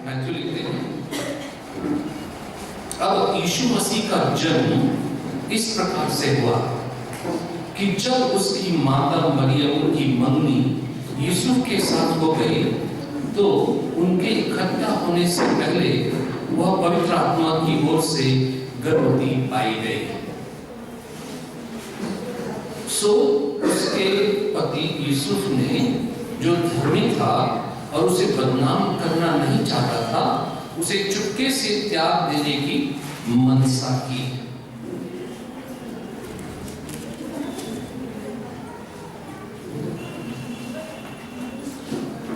Matthew लिखते हैं, अब यीशु मसीह का जन्म इस प्रकार से हुआ कि जब उसकी माता मरियम की मंगनी यूसुफ के साथ हो गई तो उनके इकट्ठा होने से पहले वह पवित्र आत्मा की ओर से गर्भवती पाई गई। सो उसके पति यूसुफ ने, जो धर्मी था और उसे बदनाम करना नहीं चाहता था, उसे चुपके से त्याग देने की मनसा की।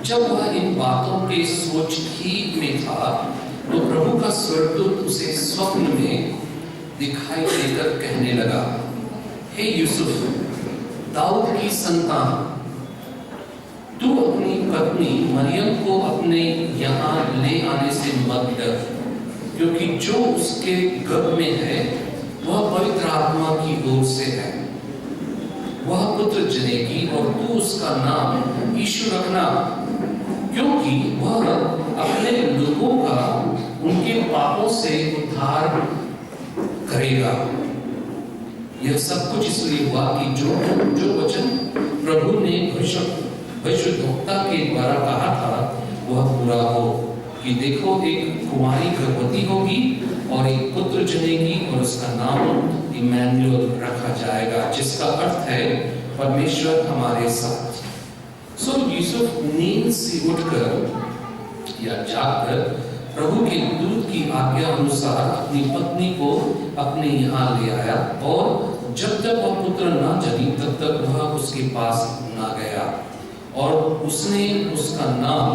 जब वह इन बातों के सोच ही में था तो प्रभु का स्वर्गदूत उसे स्वप्न में दिखाई देकर कहने लगा, हे यूसुफ, दाऊद की संतान, तू अपनी पत्नी मरियम को अपने यहाँ ले आने से मत डर, क्योंकि जो उसके गर्भ में है वह पवित्र आत्मा की ओर से है। वह पुत्र जनेगी और तू उसका नाम यीशु रखना, क्योंकि वह अपने लोगों का उनके पापों से उद्धार करेगा। यह सब कुछ इसलिए हुआ कि जो वचन प्रभु ने भविष्यद्वक्ता के द्वारा कहा था वह पूरा हो, कि देखो एक कुमारी गर्भवती होगी और एक पुत्र जनेगी और उसका नाम इम्मानुएल रखा जाएगा, जिसका अर्थ है परमेश्वर हमारे साथ। सो यूसुफ नींद से उठकर या जागकर प्रभु के दूत की आज्ञा अनुसार अपनी पत्नी को अपने यहाँ ले आया, और जब तक वह पुत्र न जनी तब तक वह उसके पास न गया, और उसने उसका नाम,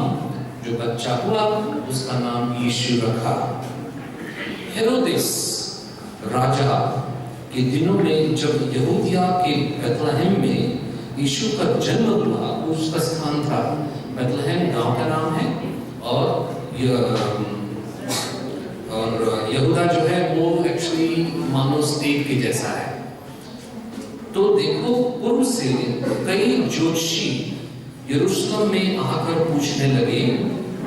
जो बच्चा हुआ, उसका नाम यीशु रखा। हेरोदेस राजा के दिनों में जब यहूदिया के बैतलहम में यीशु का जन्म हुआ, उसका स्थान था बैतलहम गांव का नाम है, और यहूदा जो है वो एक्चुअली मानो स्टेट के जैसा है। तो देखो, पूर्व से कई ज्योतिषी यरूशलेम में आकर पूछने लगे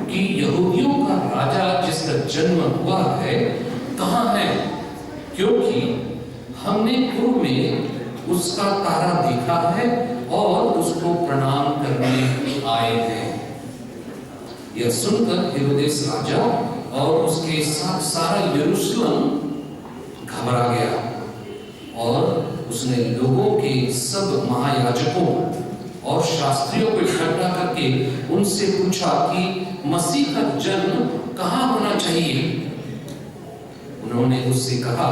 कि यहूदियों का राजा जिसका जन्म हुआ है कहाँ है, क्योंकि हमने पूर्व में उसका तारा देखा है और उसको प्रणाम करने आए हैं। यह सुनकर हेरोदेस राजा और उसके साथ सारा यरूशलेम घबरा गया, और उसने लोगों के सब महायाजकों और शास्त्रियों को इकट्ठा करके उनसे पूछा कि मसीह का जन्म कहाँ होना चाहिए। उन्होंने उससे कहा,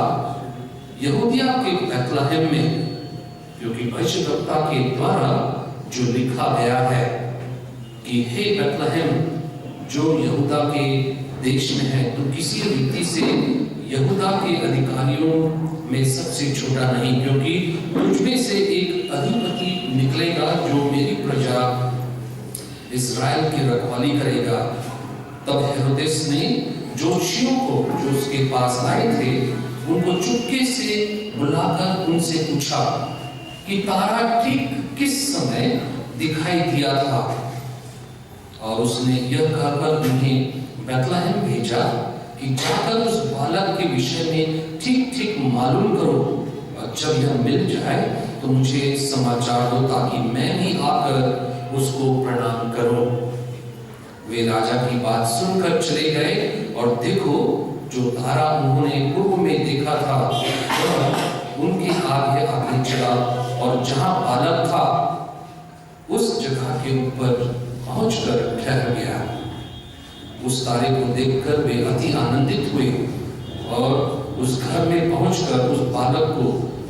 यहूदिया के बैतलहम में, क्योंकि भविष्यद्वक्ता के द्वारा जो लिखा गया है कि हे बैतलहम जो यहूदा के देश में है, तो किसी रीति से यहूदा के अधिकारियों में सबसे छोटा नहीं, क्योंकि तुझमें से एक अधिपति निकलेगा जो मेरी प्रजा इस्राएल की रखवाली करेगा। तब हेरोदेस ने ज्योतिषियों को जो उसके पास आए थे उनको चुपके से बुलाकर उनसे पूछा कि तारा ठीक किस समय दिखाई दिया था, और उसने यह कहकर उन्हें बैतलहम भेजा कि जाकर उस बालक के विषय में ठीक ठीक मालूम करो, और जब यह मिल जाए तो मुझे समाचार दो ताकि मैं भी आकर उसको प्रणाम करूं। वे राजा की बात सुनकर चले गए, और देखो जो तारा उन्होंने पूर्व में देखा था वह उनके आगे आगे चला, और जहां बालक था उस जगह के ऊपर पहुंचकर ठहर गया। उस तारे को देखकर वे अति आनंदित हुए, और उस घर में पहुंचकर उस बालक को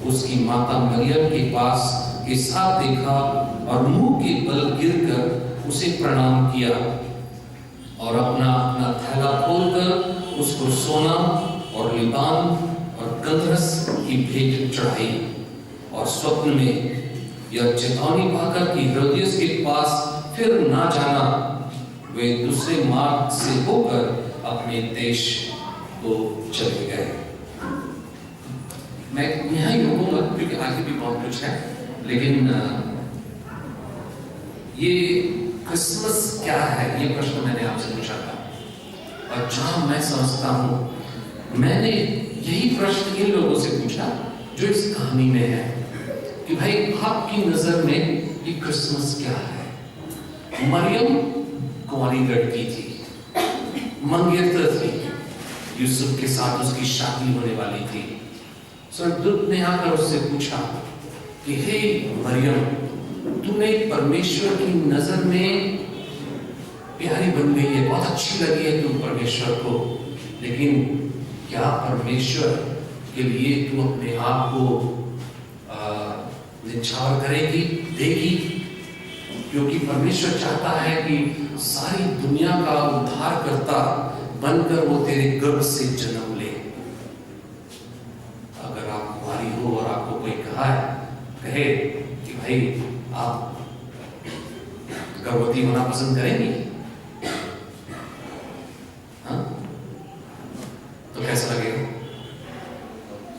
उसकी माता मरियम के पास के साथ देखा, और मुंह के बल गिरकर उसे प्रणाम किया, और अपना थैला खोलकर उसको सोना और लिबान और गंधरस की भेंट चढ़ाई। और स्वप्न में यह चेतावनी पाकर कि हेरोदेस के पास फिर ना जाना, वे दूसरे मार्ग से होकर अपने देश को चले गए। मैं यहाँ ही रुकूंगा क्योंकि आगे भी बहुत कुछ है, लेकिन ये क्रिसमस क्या है, ये प्रश्न मैंने आपसे पूछा था। और जहां मैं समझता हूं, मैंने यही प्रश्न इन लोगों से पूछा जो इस कहानी में है कि भाई आपकी नजर में ये क्रिसमस क्या है? मरियम कुंवारी लड़की थी, मंगेतर थी, यूसुफ के साथ उसकी शादी होने वाली थी। स्वर्गदूत ने आकर उससे पूछा कि हे मरियम, तुम्हें परमेश्वर की नजर में प्यारी बन गई है, बहुत अच्छी लगी है तुम परमेश्वर को, लेकिन क्या परमेश्वर के लिए तुम अपने आप को निछावर करेगी, देगी? क्योंकि परमेश्वर चाहता है कि सारी दुनिया का उद्धारकर्ता बनकर वो तेरे गर्भ से जन्म ले। अगर आप कुंवारी हो और आपको कोई कहे कि भाई आप गर्भवती होना पसंद करेंगी, हाँ? तो कैसा लगेगा?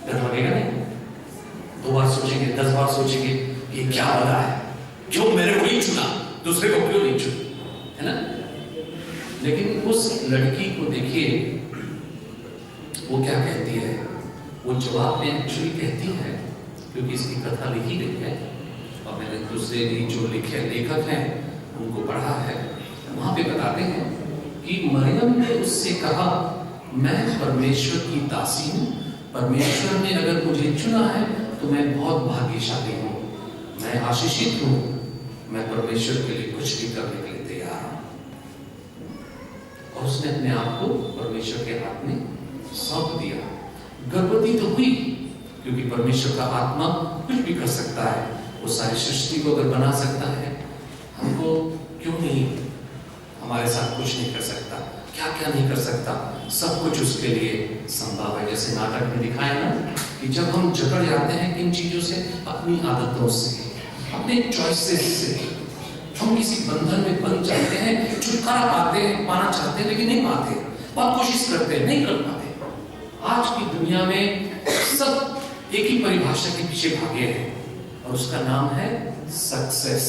डर लगेगा नहीं? 2 बार सोचेंगे, 10 बार सोचेंगे, ये क्या हो रहा है, क्यों मेरे को ही चुना, दूसरे को क्यों नहीं चुना, है ना? लेकिन उस लड़की को देखिए, वो क्या कहती है, वो जवाब में एक्चुअली कहती है, क्योंकि इसकी कथा लिखी गई है और मैंने दूसरे जो लेखक हैं उनको पढ़ा है, वहां पे बताते हैं कि मरियम ने उससे कहा, मैं परमेश्वर की दासी हूं, परमेश्वर ने अगर मुझे चुना है तो मैं बहुत भाग्यशाली हूं, मैं आशीषित हूं, मैं परमेश्वर के लिए कुछ भी करने के लिए तैयार हूं। और उसने अपने आप को परमेश्वर के हाथ में सौंप दिया। गर्भवती तो हुई, क्योंकि परमेश्वर का आत्मा कुछ भी कर सकता है, वो सारी सृष्टि को अगर बना सकता है, हमको क्यों नहीं हमारे साथ कुछ नहीं कर सकता? क्या क्या नहीं कर सकता? सब कुछ उसके लिए संभव है। जैसे नाटक में दिखाया ना कि जब हम जकड़ जाते हैं किन चीजों से, अपनी आदतों से, अपने चॉइसेस से, हम किसी बंधन में बंध जाते हैं, छुटकारा पाना चाहते हैं लेकिन नहीं पाते, बहुत कोशिश करते हैं, नहीं कर पाते। आज की दुनिया में सब एक ही परिभाषा के पीछे भागे हैं और उसका नाम है सक्सेस।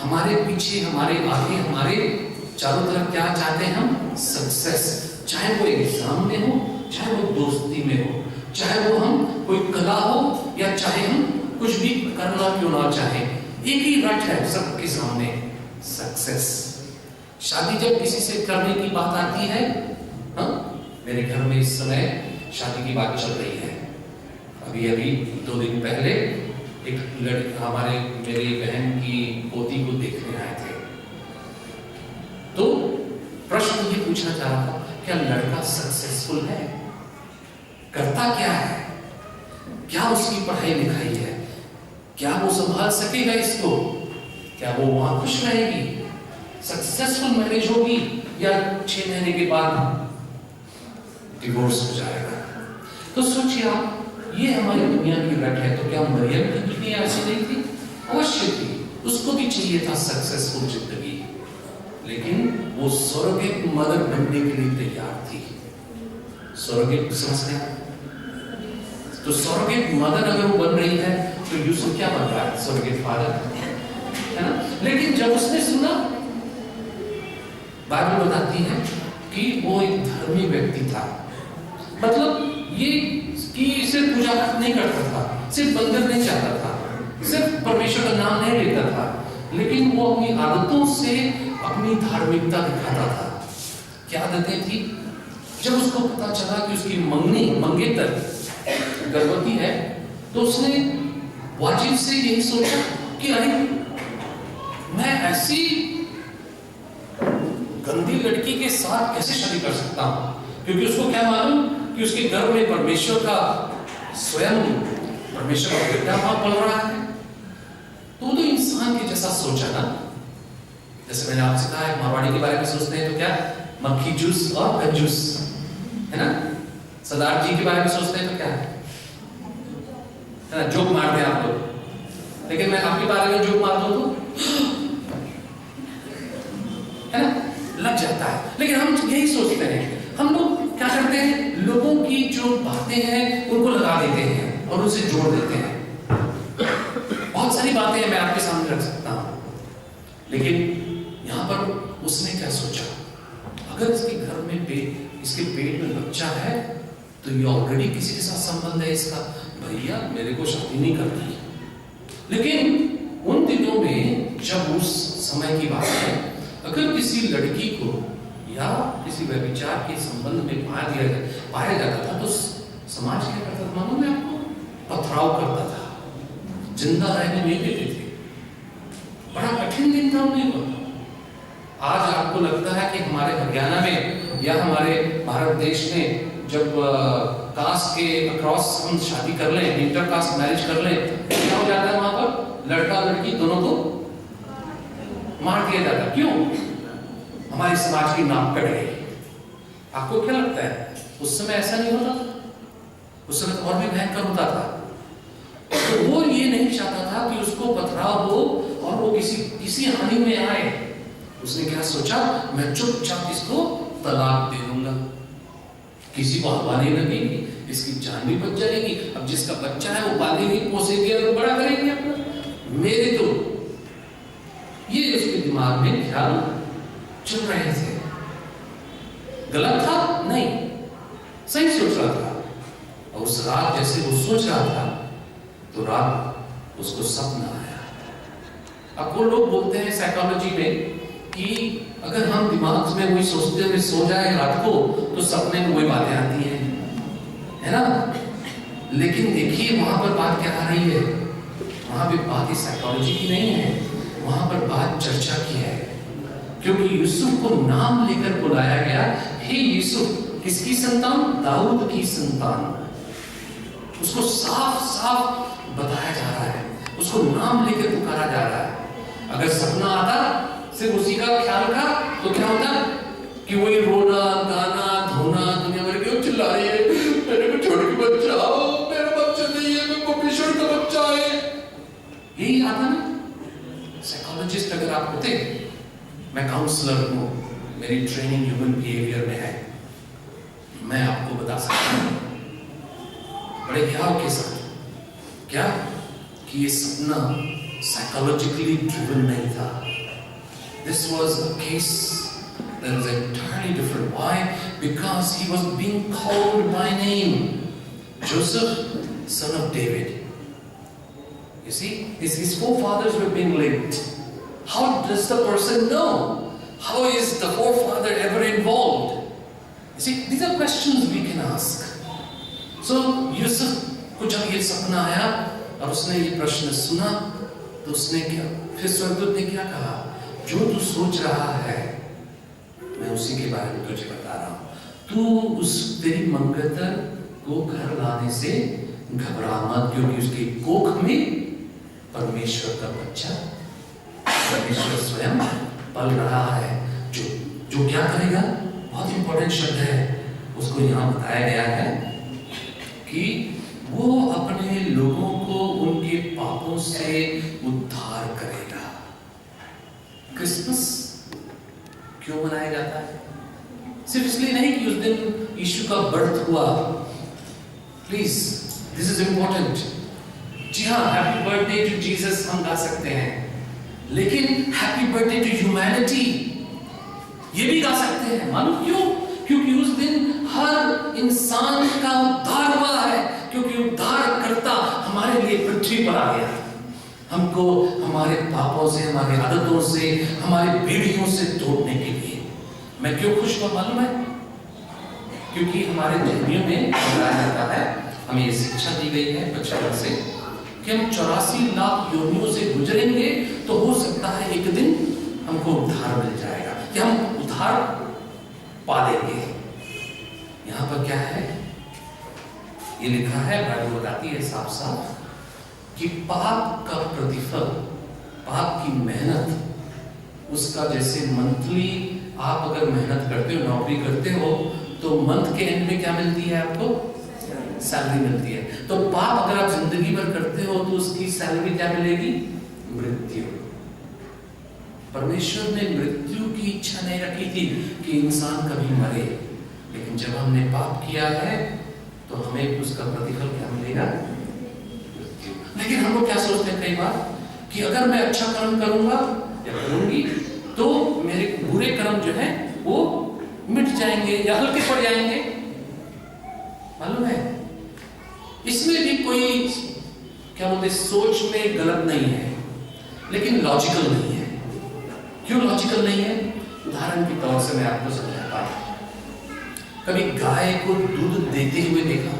हमारे पीछे, हमारे आगे, हमारे चारों तरफ क्या चाहते हैं हम? सक्सेस। चाहे वो एग्जाम में हो, चाहे वो दोस्ती में हो, चाहे वो हम कोई कला हो, या चाहे हम कुछ भी करना क्यों ना चाहे, एक ही रट है सबके सामने, सक्सेस। शादी जब किसी से करने की बात आती है, हाँ, मेरे घर में इस समय शादी की बात चल रही है। अभी 2 दिन पहले एक लड़का हमारे मेरी बहन की पोती को देखने आए थे, तो प्रश्न ये पूछा जा रहा था, क्या लड़का सक्सेसफुल है? करता क्या है? क्या उसकी पढ़ाई लिखाई है? क्या वो संभाल सकेगा इसको? क्या वो वहां खुश रहेगी? सक्सेसफुल मैरिज होगी या 6 महीने के बाद डिवोर्स हो जाएगा? तो सोचिए आप, ये हमारी दुनिया की रट है। तो क्या मरियम की दुनिया ऐसी नहीं थी? अवश्य थी, उसको भी चाहिए था सक्सेसफुल जिंदगी, लेकिन वो सरोगेट मदर बनने के लिए तैयार थी। सरोगेट समझते हैं? तो सरोगेट मदर अगर वो बन रही है तो यूसुफ क्या बन रहा है? सरोगेट फादर, है ना? लेकिन जब उसने सुना, बाइबल बताती है कि वो एक धर्मी व्यक्ति था, मतलब ये कि सिर्फ पूजा नहीं करता था, सिर्फ बंधन नहीं चाहता था, सिर्फ परमेश्वर का नाम नहीं लेता था, लेकिन वो अपनी आदतों से अपनी धार्मिकता दिखाता था। क्या आदतें थी? जब उसको पता चला कि उसकी मंगेतर गर्भवती है, तो उसने वाजिब से यही सोचा कि अरे मैं ऐसी गंदी लड़की के साथ कैसे शादी कर सकता हूं, क्योंकि उसको क्या मालूम कि उसके गर्भ में परमेश्वर का स्वयं परमेश्वर का बेटा वहां पल रहा है। तो वो तो इंसान के जैसा सोचा ना। जैसे मैंने आपसे कहा है, मारवाड़ी के बारे में सोचते हैं तो क्या, मक्खी जूस और कंजूस, है ना? सरदार जी के बारे में सोचते हैं तो क्या है ना, जोक मारते हैं आप लोग, लेकिन मैं आपके बारे में जोक मार दूं तो है ना, लग जाता है। लेकिन हम यही सोचते हैं, हम लोग क्या करते हैं, लोगों की जो बातें हैं उनको लगा देते हैं और उनसे जोड़ देते हैं। बहुत सारी बातें मैं आपके सामने रख सकता हूं, लेकिन यहां पर उसने क्या सोचा? अगर इसके घर में इसके पेट में बच्चा है तो ये ऑलरेडी किसी के साथ संबंध है इसका, भैया मेरे को शादी नहीं करनी। लेकिन उन दिनों में जब उस समय की बात है, अगर किसी लड़की को या किसी व्यभिचार के संबंध में पाया जाता था तो समाज क्या करता था मालूम है आपको? पथराव करता था, जिंदा रहने नहीं देते थे। बड़ा कठिन दिन था उन्हें को। आज आपको लगता है कि हमारे हरियाणा में या हमारे भारत देश में जब कास्ट के अक्रॉस हम शादी कर लें, इंटर कास्ट मैरिज कर लें, क्या हो जाता है? वहां पर लड़का लड़की दोनों को मार दिया जाता। क्यों? हमारे समाज की नाक कट गई। आपको क्या लगता है उस समय ऐसा नहीं होता था? उस समय तो और भी भयंकर होता था। तो वो ये नहीं चाहता था कि उसको पथराव हो और वो किसी हानि में आए। उसने क्या सोचा? मैं चुपचाप इसको तलाक दे दूंगा, किसी को हवा नहीं लगेगी, इसकी जान भी बच जाएगी। अब जिसका बच्चा है वो पालेंगे, पोसेंगे और बड़ा करेंगे अपना। मेरे तो ये उसके दिमाग में ख्याल चल रहे थे। गलत था? नहीं, सही सोच रहा था। और उस रात जैसे वो सोच रहा था तो रात उसको सपना आया। अब वो लोग बोलते हैं साइकोलॉजी में कि अगर हम दिमाग में वही सोचते हुए सो जाए रात को तो सपने में वही बातें आती हैं, है ना? लेकिन देखिए वहां पर बात क्या आ रही है? वहां पे बात ही साइकोलॉजी की नहीं है, वहां पर बात चर्चा की है। क्योंकि यूसुफ को नाम लेकर बुलाया गया, हे यूसुफ, किसकी संतान? दाऊद की संतान। उसको साफ साफ बताया जा रहा है, उसको नाम लेकर पुकारा जा रहा है। अगर सपना आता सिर्फ उसी का ख्याल का तो क्या होता कि वही रोना गाना धोना, दुनिया भर के चिल्ला रही है, मेरे को छोड़ के बचाओ, मेरा बच्चा नहीं है, मेरे को परमेश्वर का बच्चा है। यही आता ना। साइकोलॉजिस्ट अगर आप होते, मैं काउंसलर हूं, मेरी ट्रेनिंग ह्यूमन बिहेवियर में है, मैं आपको बता सकता हूं बड़े ख्याल के साथ क्या कि ये सपना साइकोलॉजिकली ड्रिवन नहीं था। This was a case that was entirely different. Why? Because he was being called by name. Joseph, son of David. You see, his forefathers were being linked. How does the person know? How is the forefather ever involved? You see, these are questions we can ask. So, Yusuf को जब ये सपना आया और उसने ये प्रश्न सुना तो उसने क्या, फिर स्वर्गदूत ने क्या कहा? जो तू सोच रहा है मैं उसी के बारे में तुझे बता रहा हूं। तू तेरी मंगतर को घर लाने से घबरा मत, क्योंकि उसके कोख में परमेश्वर का बच्चा, परमेश्वर स्वयं पल रहा है। जो क्या करेगा? बहुत इंपॉर्टेंट शब्द है, उसको यहां बताया गया है कि वो अपने लोगों को उनके पापों से उद्धार करेगा। क्रिसमस क्यों मनाया जाता है? सिर्फ इसलिए नहीं कि उस दिन यीशु का बर्थ हुआ। Please, this is important. जी हाँ, हैप्पी बर्थडे टू जीसस हम गा सकते हैं, लेकिन हैप्पी बर्थडे टू ह्यूमैनिटी ये भी गा सकते हैं। मालूम क्यों? क्योंकि उस दिन हर इंसान का उद्धार हुआ है, क्योंकि उद्धार करता हमारे लिए पृथ्वी पर आ गया, हमको हमारे पापों से, हमारी आदतों से, हमारी पीढ़ियों से तोड़ने के लिए। मैं क्यों खुश हुआ मालूम है? क्योंकि हमारे धर्मियों में बताया जाता है, हमें ये शिक्षा दी गई है बचपन से कि हम 84 लाख योनियों से गुजरेंगे तो हो सकता है एक दिन हमको उद्धार मिल जाएगा, कि हम उद्धार पा लेंगे। यहां पर क्या है? ये लिखा है, बाइबल बताती है साफ साफ कि पाप का प्रतिफल, पाप की मेहनत, उसका जैसे मंथली आप अगर मेहनत करते हो, नौकरी करते हो, तो मंथ के एंड में क्या मिलती है आपको? सैलरी मिलती है। तो पाप अगर आप जिंदगी भर करते हो तो उसकी सैलरी क्या मिलेगी? मृत्यु। परमेश्वर ने मृत्यु की इच्छा नहीं रखी थी कि इंसान कभी मरे, लेकिन जब हमने पाप किया है तो हमें उसका प्रतिफल क्या मिलेगा? मृत्यु। लेकिन हम लोग क्या सोचते हैं कई बार कि अगर मैं अच्छा कर्म करूंगा या करूंगी तो मेरे बुरे कर्म जो है वो मिट जाएंगे या हल्के पड़ जाएंगे? मालूम है, इसमें भी कोई क्या बोलते सोच में गलत नहीं है, लेकिन लॉजिकल नहीं है। क्यों लॉजिकल नहीं है? उदाहरण के तौर से मैं आपको समझाता हूं। कभी गाय को दूध देते हुए देखा?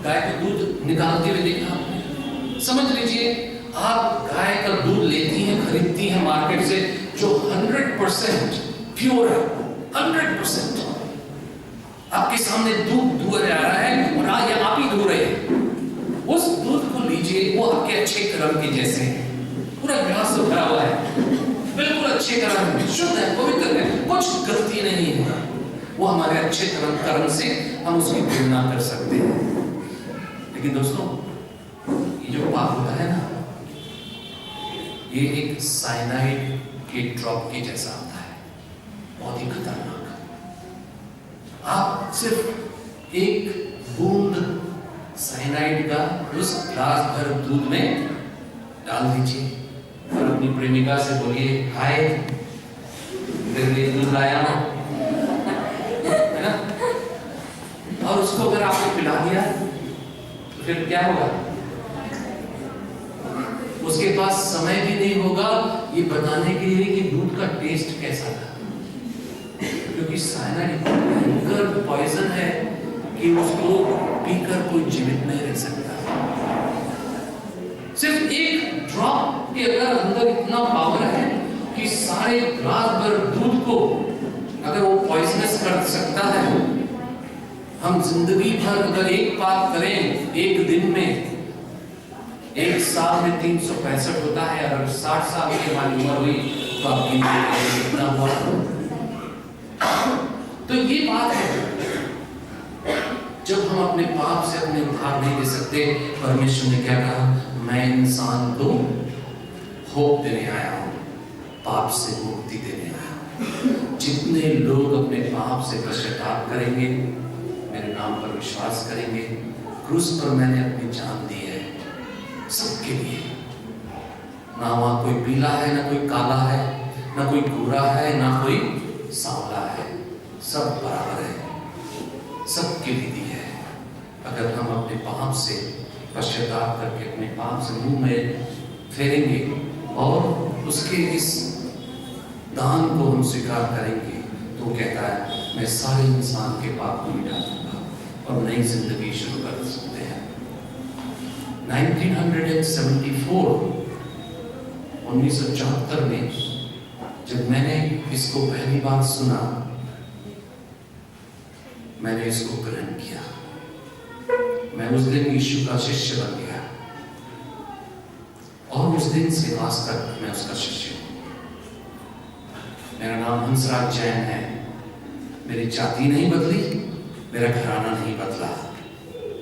गाय को दूध निकालते हुए देखा? समझ लीजिए आप गाय का दूध लेती हैं, खरीदती हैं मार्केट से, जो 100% प्योर है, 100%। आपके सामने दूध दुआ जा रहा है और आप ही धो रहे हैं। उस दूध को लीजिए, वो आपके अच्छे कर्म के जैसे है, पूरा गिलास भरा हुआ है, बिल्कुल अच्छे कर्म, शुद्ध है, पवित्र है, कुछ गलती नहीं है। वो हमारे अच्छे कर्म से हम उसकी तुलना कर सकते हैं। लेकिन दोस्तों, ये जो पाप होता है ना, ये एक साइनाइड के ड्रॉप के जैसा होता है, बहुत ही खतरनाक। आप सिर्फ एक बूंद साइनाइड का उस ग्लास भर दूध में डाल दीजिए और अपनी प्रेमिका से बोलिए, हाय तेरे लिए दूध लाया हूं, है ना? और उसको अगर आपने पिला दिया तो फिर क्या होगा? उसके पास समय भी नहीं होगा ये बताने के लिए कि दूध का टेस्ट कैसा था, क्योंकि साइनाइड भयंकर पॉइजन है कि उसको पीकर कोई जीवित नहीं रह सकता। सिर्फ एक ड्रॉप के अगर अंदर इतना पावर है कि सारे ग्लास भर दूध को अगर वो पॉइजनस कर सकता है। हम जिंदगी भर अगर एक पाप करें एक दिन में, एक साल में 365 होता है, अगर 60 साल की हमारी उम्र हुई तो आपकी कितना हुआ? तो ये बात है, जब हम अपने पाप से अपने उद्धार नहीं दे सकते, परमेश्वर ने क्या कहा? मैं इंसान को होप देने आया हूं, पाप से मुक्ति देने आया हूं। जितने लोग अपने पाप से पश्चाताप करेंगे, मेरे नाम पर विश्वास करेंगे, क्रूस पर मैंने अपनी जान दी है सबके लिए। ना वहां कोई पीला है, ना कोई काला है, ना कोई गोरा है, ना कोई सांवला है, सब बराबर है, सबके लिए दी है। अगर हम अपने पाप से पश्चाताप करके अपने पाप से मुंह में फेरेंगे और उसके इस दान को हम स्वीकार करेंगे, तो कहता है मैं सारे इंसान के पाप को मिटा दूंगा और नई जिंदगी शुरू कर सकते हैं। 1974 में जब मैंने इसको पहली बार सुना, मैंने इसको ग्रहण किया। मैं उस दिन यीशु का शिष्य बन गया और उस दिन से आज तक मैं उसका शिष्य हूं। मेरा नाम हंसराज जैन है। मेरी जाति नहीं बदली, मेरा घराना नहीं बदला,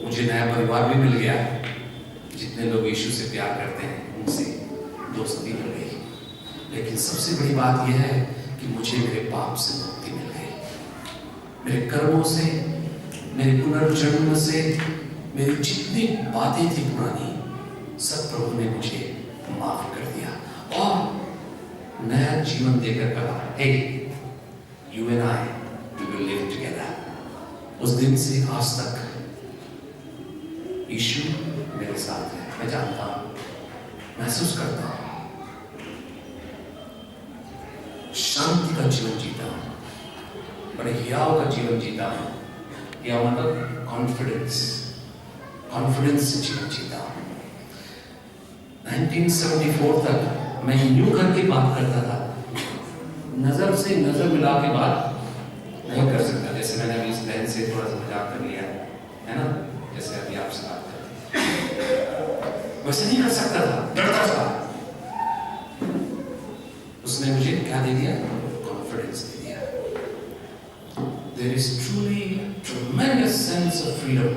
मुझे नया परिवार भी मिल गया। जितने लोग यीशु से प्यार करते हैं उनसे दोस्ती मिल गई। लेकिन सबसे बड़ी बात यह है कि मुझे मेरे पाप से मुक्ति मिल गई। मेरे कर्मों से, मेरे पुनर्जन्म से, मेरी जितनी बातें थी पुरानी, सब प्रभु ने मुझे माफ कर दिया और नया जीवन देकर कहा, हे you and I we will live together. उस दिन से आज तक यीशु मेरे साथ है। मैं जानता हूं, महसूस करता हूं, शांति का जीवन जीता हूं, बड़े हियाव का जीवन जीता हूं। हियाव मतलब कॉन्फिडेंस से जीवन जीता हूं। 1974 तक मैं यूं करके बात करता था, नजर से नजर मिला के बात नहीं कर सकता। जैसे मैंने अभी इस बहन से थोड़ा सा मजाक कर लिया है ना, जैसे अभी आपसे बात करते वैसे नहीं कर सकता था, डरता था। उसने मुझे क्या दे दिया? कॉन्फिडेंस दे दिया। There is truly tremendous sense of freedom,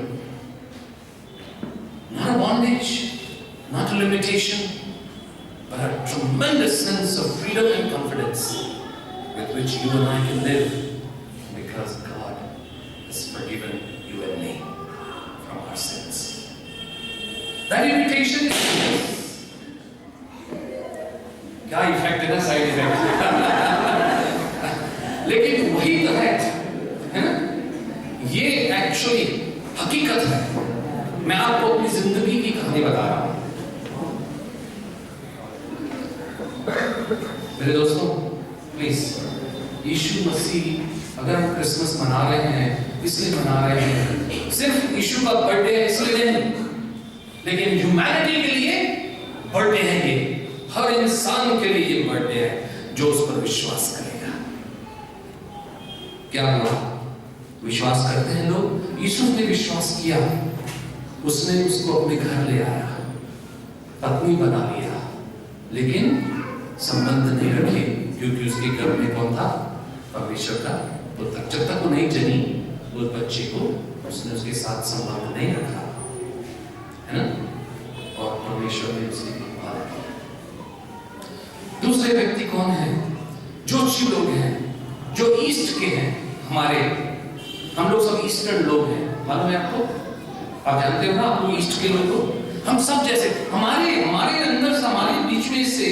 not a bondage, not a limitation, but a tremendous sense of freedom and confidence with which you and I can live, because God has forgiven you and me from our sins. That invitation is क्या effect है ना, side effect. Actually हकीकत है। मैं आपको अपनी जिंदगी की कहानी बता रहा हूं। मेरे दोस्तों प्लीज, यीशु मसीह, अगर हम क्रिसमस मना रहे हैं इसलिए मना रहे हैं, सिर्फ यीशु का बर्थडे है इसलिए नहीं, लेकिन ह्यूमैनिटी के लिए बर्थडे है। ये हर इंसान के लिए ये बर्थडे है जो उस पर विश्वास करेगा। क्या हुआ? विश्वास करते हैं लोग। यीशु ने विश्वास किया, उसने उसको अपने घर ले आया, पत्नी बना लिया, लेकिन संबंध नहीं रखे, क्योंकि उसके घर में कौन था? परमेश्वर का पुत्र। जब तक वो नहीं जनी उस बच्चे को, उसने उसके साथ संबंध नहीं रखा, है ना? और परमेश्वर ने उसकी देखभाल की। दूसरे व्यक्ति कौन है? ज्योतिषी लोग हैं, जो ईस्ट के हैं। हम लोग सब ईस्टर्न लोग हैं, मालूम है आपको? आप जानते हो ना, आपको ईस्ट के लोग को हम सब जैसे हमारे अंदर से, हमारे बीच में से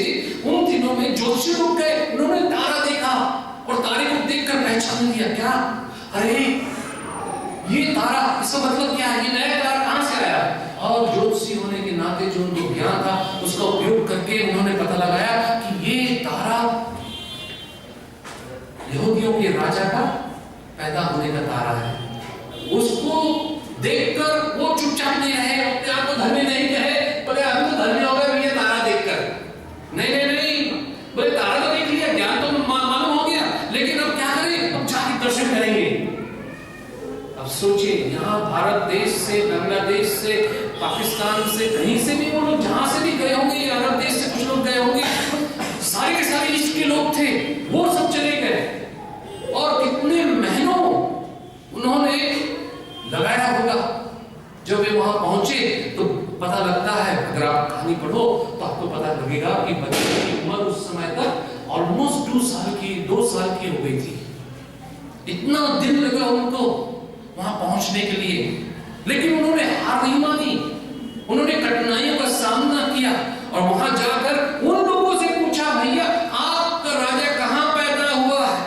उन दिनों में ज्योतिषी लोग गए, उन्होंने तारा देखा और तारे को देखकर पहचान लिया। क्या? अरे ये तारा, इसका मतलब क्या है? ये नया तारा कहां से आया? और ज्योतिषी होने के नाते जो उनको ज्ञान था, उसका उपयोग करके उन्होंने पता लगाया कि ये तारा यहूदियों के राजा का पैदा होने का तारा है। उसको देखकर वो चुपचाप नहीं रहे, अपने आप को धर्मी नहीं कहे, बोले हम तो धर्मी हो गए ये तारा देखकर। नहीं, बोले तारा तो देख लिया, ज्ञान तो मालूम हो गया, लेकिन अब क्या करें? अब जाके दर्शन करेंगे। अब सोचिए, यहाँ भारत देश से, बांग्लादेश से, पाकिस्तान से, कहीं से भी वो लोग जहां से भी गए होंगे, अरब देश से कुछ लोग गए होंगे, सारे के सारे ईस्ट के लोग थे, वो सब चले गए। और कितने महीनों उन्होंने लगाया होगा। जब वे वहां पहुंचे तो पता लगता है, अगर आप कहानी पढ़ो तो आपको पता लगेगा कि बच्चे की उम्र उस समय तक ऑलमोस्ट 2 साल की हो गई थी। इतना दिन लगा उनको वहां पहुंचने के लिए, लेकिन उन्होंने हार नहीं मानी, उन्होंने कठिनाइयों का सामना किया और वहां जाकर उन लोगों से पूछा, भैया आपका राजा कहां पैदा हुआ है?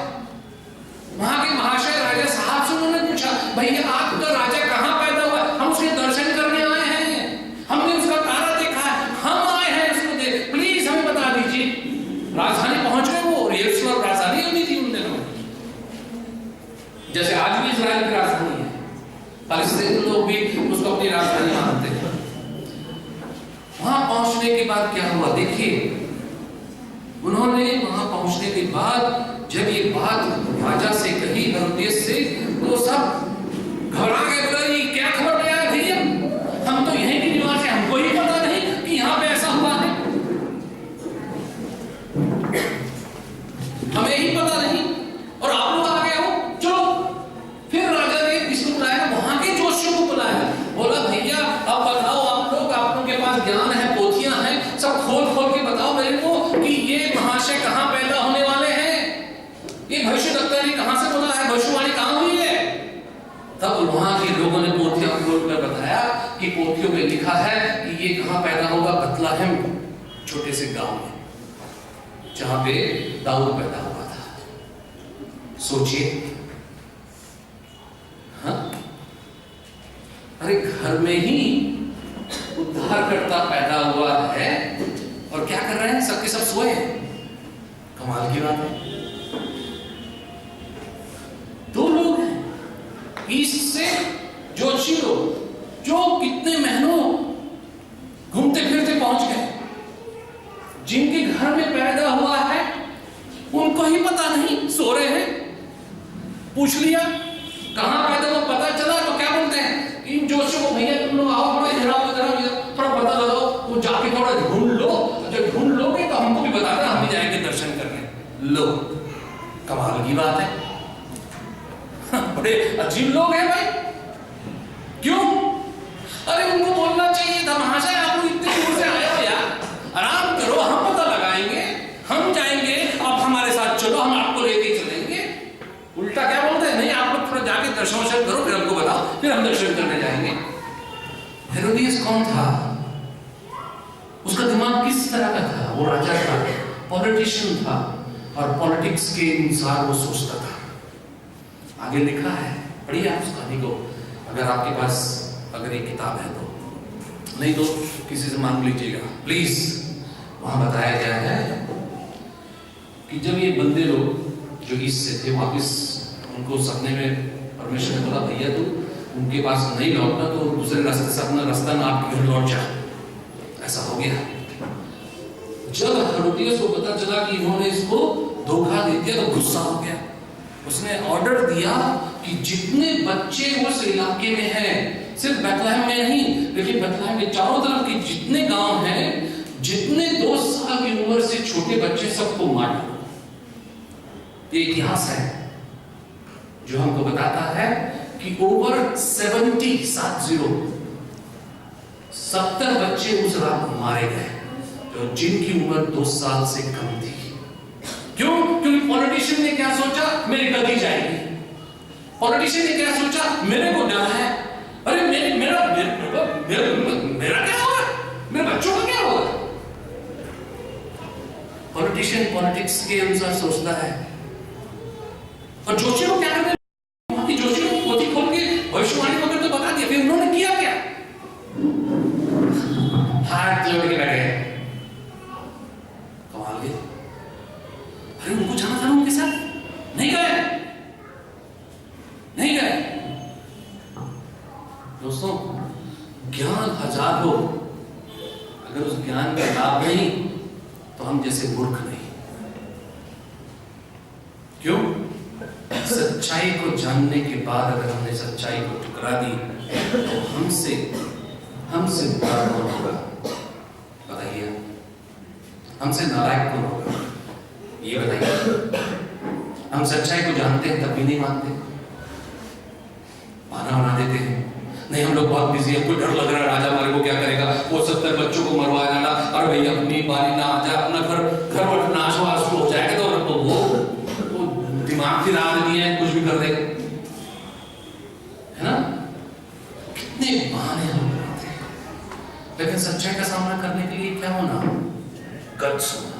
वहां के महाशय राजा साहब से उन्होंने पूछा, भैया आपका राजा कहां पैदा हुआ? हम उसके दर्शन करने आए हैं, हमने उसका तारा देखा है, हम आए हैं उसको देख, प्लीज हमें बता दीजिए। राजधानी पहुंच गए वो, यरूशलेम राजधानी होती थी उन दिनों में, जैसे आज भी इजराइल की राजधानी है। फलस्तीन लोग भी उसको अपनी राजधानी मानते हैं। वहां पहुंचने के बाद क्या हुआ? देखिए, उन्होंने वहां पहुंचने के बाद जब ये बात राजा से कही, हेरोदेस से, तो सब घबरा गए। बोले ये क्या खबर ले आए भैया, हम तो यहीं के निवासी हैं, हमको ही पता नहीं कि यहाँ पे ऐसा हुआ है, हमें ही पता नहीं, और आप लोग आ गए हो, चलो। फिर राजा ने किसको बुलाया? वहां के जोशियों को बुलाया। बोला भैया अब बताओ, आप लोगों के पास ज्ञान है, पोथियां हैं, सब खोल के बताओ मेरे को कि ये महाशय कहां पैदा होने वाले हैं। ये भविष्यवक्ता ने कहां से बोला है, भविष्यवाणी कहां हुई है? तब वहां के लोगों ने पोथियां खोलकर बताया कि पोथियों में लिखा है कि ये कहां पैदा होगा? बतलहम, छोटे से गांव में, जहां पे दाऊद पैदा हुआ था। सोचिए, हाँ? अरे घर में ही उद्धारकर्ता पैदा हुआ है और क्या कर रहे हैं? सबके सब सोए हैं। कमाल की बात है। 2 लोग हैं ईस्ट से, ज्योतिषी लोग, जो कितने महीनों घूमते फिरते पहुंच गए, जिनके घर में पैदा हुआ है उनको ही पता नहीं, सो रहे हैं। पूछ लिया कहां पैदा हुआ, पता चला तो क्या बोलते हैं इन जोशियों को, भैया तुम लोग आओ, थोड़ा पता लगाओ, वो जाके थोड़ा ढूंढ लो, जब ढूंढ लोगे तो हमको भी बताना, हम भी जाएंगे दर्शन करने। लो, कमाल की बात है। बड़े अजीब लोग हैं भाई। क्यों? अरे उनको बोलना चाहिए था, महाशय आप लोग इतने दूर से आए हो यार, आराम करो, हम पता लगाएंगे, हम जाएंगे, आप हमारे साथ चलो, हम आपको लेके चलेंगे। उल्टा क्या बोलते हैं, नहीं आप लोग थोड़ा जाके दर्शन करो, फिर हमको बताओ, फिर हम दर्शन करने जाएंगे। हेरोदियस कौन था? उसका दिमाग किस तरह का था? वो राजा था, पॉलिटिशियन था, और पॉलिटिक्स के अनुसार वो सोचता था। आगे लिखा है, पढ़िए आप उस कहानी को, अगर आपके पास अगर एक किताब है तो, नहीं तो किसी से मांग लीजिएगा प्लीज। वहां बताया गया है कि जब ये बंदे लोग जो ईस्ट से थे वापिस, उनको सपने में परमेश्वर ने बोला भैया तू उनके पास नहीं लौटना, तो दूसरे रास्ते से अपना रास्ता ना आपके घर लौट जा। ऐसा हो गया। जब हेरोदियस को पता चला कि इन्होंने इसको धोखा दे दिया तो गुस्सा हो गया। उसने ऑर्डर दिया कि जितने बच्चे उस इलाके में हैं, सिर्फ बैतलहम में नहीं लेकिन बैतलहम के चारों तरफ के जितने गांव हैं, जितने 2 साल की उम्र से छोटे बच्चे सबको मार डालो। ये इतिहास है जो हमको बताता है कि ओवर 70 बच्चे उस रात मारे गए, तो जिनकी उम्र 2 साल से कम थी। क्यों? क्योंकि पॉलिटिशियन ने क्या सोचा, मेरी गद्दी जाएगी। पॉलिटिशियन ने क्या सोचा, मेरे को डर है, अरे मेरा क्या होगा, मेरे बच्चों का क्या होगा। पॉलिटिशियन पॉलिटिक्स के अनुसार सोचता है। और जोशी को क्या करते हैं, जोशी को पोथी खोल के भविष्यवाणी वगैरह तो बता दिया, फिर उन्होंने किया क्या, हाथ जोड़ के बैठे कमाल के। अरे उनको जाना था उनके साथ, नहीं गए। दोस्तों ज्ञान 1000 हो, अगर उस ज्ञान का लाभ नहीं तो हम जैसे मूर्ख नहीं। क्यों? सच्चाई को जानने के बाद अगर हमने सच्चाई को ठुकरा दी तो हमसे बुरा कौन होगा बताइए, हमसे नालायक कौन होगा ये बताइए। हम सच्चाई को जानते हैं तब भी नहीं मानते, बहाना बना देते हैं। नहीं हम लोग बहुत बिजी हैं, कोई डर लग रहा है, राजा हमारे को क्या करेगा, वो 70 बच्चों को मरवा देना, और भैया अपनी बारी ना आ जाए, अपना घर नाश हो जाएगा तो वो दिमाग फिर आदमी है, कुछ भी कर देगा, है ना। कितने बहाने हम करते हैं, लेकिन सच्चाई का सामना करने के लिए क्या होना, गट्स होना।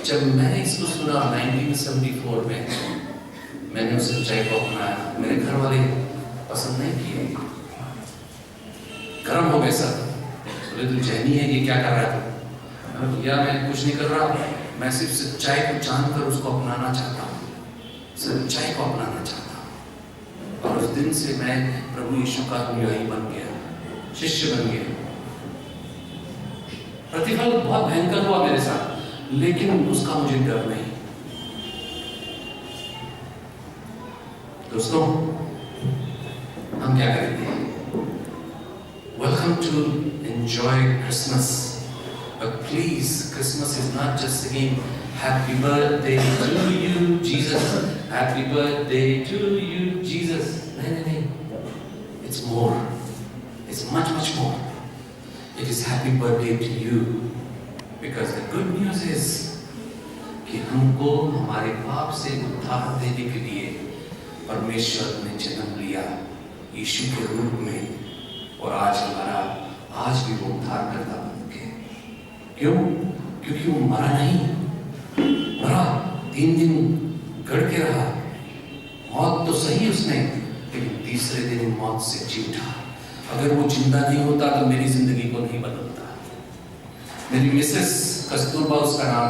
जब मैंने इसको सुना 1974 में, मैंने उस सच्चाई को अपनाया। मेरे घर वाले पसंद नहीं किए, गर्म हो गए सब, बोले तू जैनी है, ये क्या कर रहा है। भैया मैं कुछ नहीं कर रहा, मैं सिर्फ सच्चाई को जानकर उसको अपनाना चाहता हूँ, सच्चाई को अपनाना चाहता हूँ। और उस दिन से मैं प्रभु यीशु का अनुयायी बन गया, शिष्य बन गया। प्रतिफल बहुत भयंकर हुआ मेरे साथ, लेकिन उसका मुझे डर नहीं। दोस्तों हम क्या करेंगे, welcome to enjoy Christmas, but please Christmas is not just saying happy birthday to you Jesus, happy birthday to you Jesus. नहीं, it's more, it's much more. It is happy birthday to you, because the good news is कि हमको हमारे पाप से उद्धार देने के लिए परमेश्वर ने जन्म लिया यीशु के रूप में, और आज भी वो उद्धार करता बन के। क्यों? क्योंकि वो मरा नहीं, मरा 3 दिन गड़ के रहा, मौत तो सही उसने, लेकिन तीसरे दिन मौत से जी उठा। अगर वो जिंदा नहीं होता तो मेरी जिंदगी को नहीं बदलता। मेरी मिसेस कस्तूरबा उसका नाम,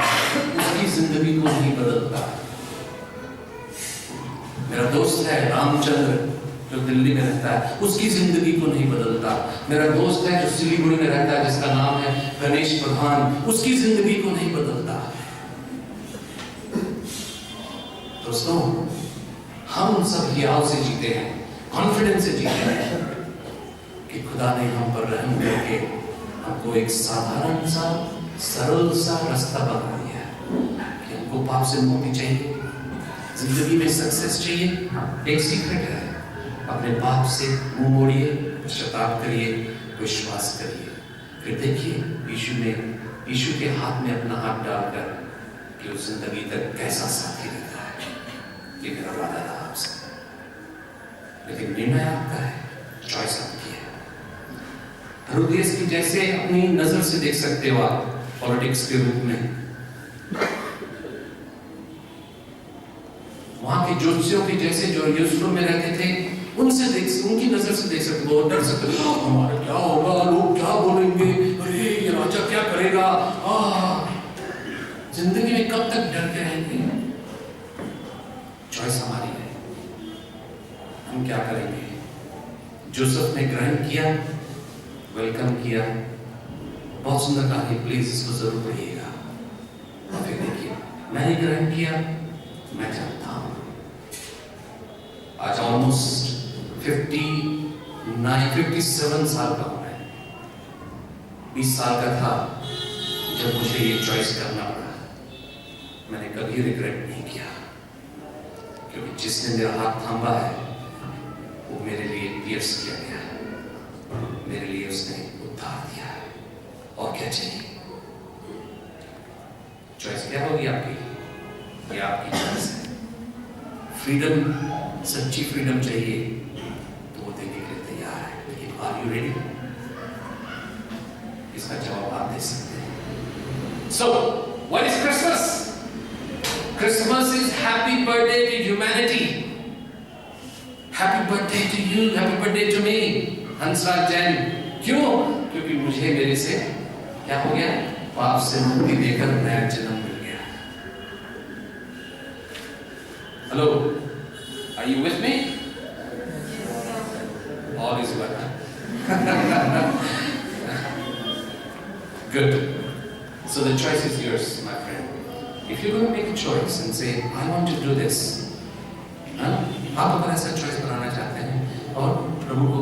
उसकी जिंदगी को नहीं बदलता। मेरा दोस्त है रामचंद्र जो दिल्ली में रहता है, उसकी जिंदगी को नहीं बदलता। मेरा दोस्त है जो सिलीगुड़ी में रहता है जिसका नाम है गणेश प्रधान, उसकी जिंदगी को नहीं बदलता। दोस्तों हम सब हियाव से जीते हैं, कॉन्फिडेंस से जीते हैं कि खुदा ने हम पर रहम करके हमको एक साधारण सा सरल सा रास्ता बता दिया कि हमको पाप से मुक्ति चाहिए, जिंदगी में सक्सेस चाहिए। एक सीक्रेट है, अपने पाप से मुंह मोड़िए, पश्चाताप करिए, विश्वास करिए, फिर देखिए यीशु के हाथ में अपना हाथ डालकर कि उस जिंदगी तक कैसा साथी रहता है। ये मेरा वादा था आपसे, लेकिन निर्णय आपका है, चॉइस आपकी है। हेरोदियस की जैसे अपनी नजर से देख सकते हो आप पॉलिटिक्स के रूप में, वहां के ज्योतिषियों के जैसे जो यरूशलेम में रहते थे, उनकी नजर से देख सकते, वो डर सकते, हमारा क्या होगा, लोग क्या बोलेंगे, अरे ये राजा क्या करेगा। जिंदगी में कब तक डरते रहेंगे? चॉइस हमारी है, हम क्या करेंगे। जोसेफ ने ग्रहण किया, वेलकम किया, बहुत सुंदर कहानी, प्लीज इसको जरूर पढ़िएगा। और फिर देखिए, मैंने ग्रहण किया, मैं जानता हूं आज ऑलमोस्ट 57 साल का हूं मैं। 20 साल का था जब मुझे ये चॉइस करना पड़ा। मैंने कभी रिग्रेट नहीं किया, क्योंकि जिसने मेरा हाथ थामा है वो मेरे लिए पियर्स किया गया है, मेरे लिए उसने उद्धार दिया है। और क्या चाहिए? चॉइस क्या होगी आपकी? ये आपकी चॉइस है। फ्रीडम, सच्ची फ्रीडम चाहिए तो वो देने के लिए तैयार है, लेकिन आर यू रेडी? इसका जवाब आप दे सकते हैं। So what is Christmas? Christmas is happy birthday to humanity. Happy birthday to you, happy birthday to me, Hansraj Jain. क्यों? क्योंकि मुझे मेरे से क्या हो गया? पाप से मुक्ति देकर नया जन्म मिल गया। Hello, are you with me? All is well. Good. So the choice is yours, my friend. If you're going to make a choice and say, I want to do this, आप अगर ऐसा चॉइस बनाना चाहते हैं और प्रभु को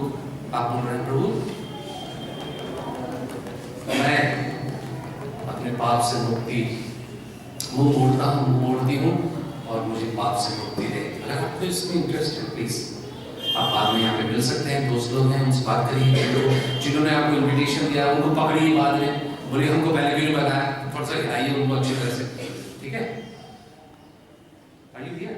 आप बोल रहे हैं, प्रभु मैं अपने पाप से मुक्ति, मुंह मोड़ती हूँ और मुझे पाप से मुक्ति दे। अगर आपको इसमें इंटरेस्ट है, प्लीज आप बाद में यहाँ पे मिल सकते हैं, दोस्त लोग हैं, उनसे बात करिए। जिन्होंने आपको इन्विटेशन दिया उनको पकड़िए, बाद में बोलिए हमको पहले भी नहीं बताया, थोड़ा सा हिलाइए उनको अच्छी तरह से, ठीक है? Are you here?